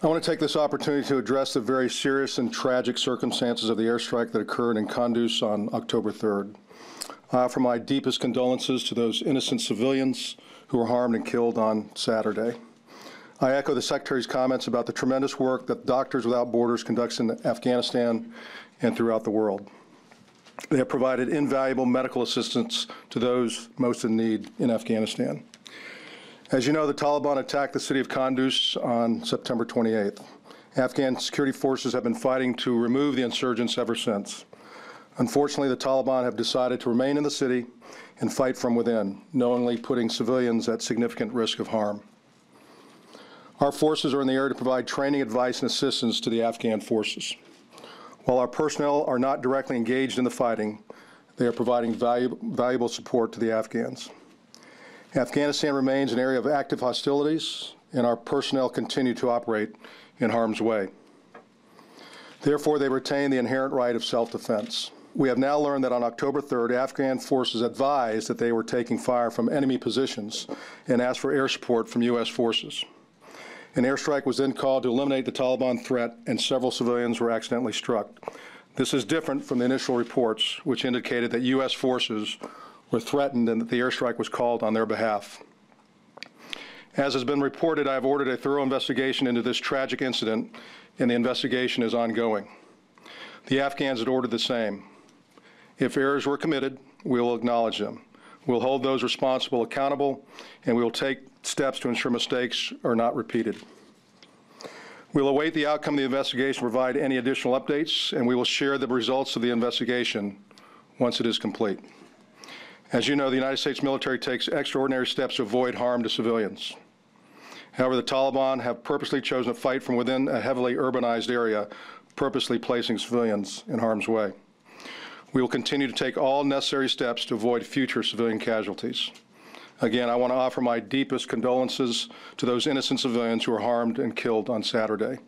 I want to take this opportunity to address the very serious and tragic circumstances of the airstrike that occurred in Kunduz on October 3rd. I offer my deepest condolences to those innocent civilians who were harmed and killed on Saturday. I echo the Secretary's comments about the tremendous work that Doctors Without Borders conducts in Afghanistan and throughout the world. They have provided invaluable medical assistance to those most in need in Afghanistan. As you know, the Taliban attacked the city of Kunduz on September 28th. Afghan security forces have been fighting to remove the insurgents ever since. Unfortunately, the Taliban have decided to remain in the city and fight from within, knowingly putting civilians at significant risk of harm. Our forces are in the area to provide training, advice, and assistance to the Afghan forces. While our personnel are not directly engaged in the fighting, they are providing valuable support to the Afghans. Afghanistan remains an area of active hostilities, and our personnel continue to operate in harm's way. Therefore, they retain the inherent right of self-defense. We have now learned that on October 3rd, Afghan forces advised that they were taking fire from enemy positions and asked for air support from U.S. forces. An airstrike was then called to eliminate the Taliban threat, and several civilians were accidentally struck. This is different from the initial reports, which indicated that U.S. forces were threatened and that the airstrike was called on their behalf. As has been reported, I have ordered a thorough investigation into this tragic incident, and the investigation is ongoing. The Afghans had ordered the same. If errors were committed, we will acknowledge them. We'll hold those responsible accountable, and we will take steps to ensure mistakes are not repeated. We'll await the outcome of the investigation, provide any additional updates, and we will share the results of the investigation once it is complete. As you know, the United States military takes extraordinary steps to avoid harm to civilians. However, the Taliban have purposely chosen to fight from within a heavily urbanized area, purposely placing civilians in harm's way. We will continue to take all necessary steps to avoid future civilian casualties. Again, I want to offer my deepest condolences to those innocent civilians who were harmed and killed on Saturday.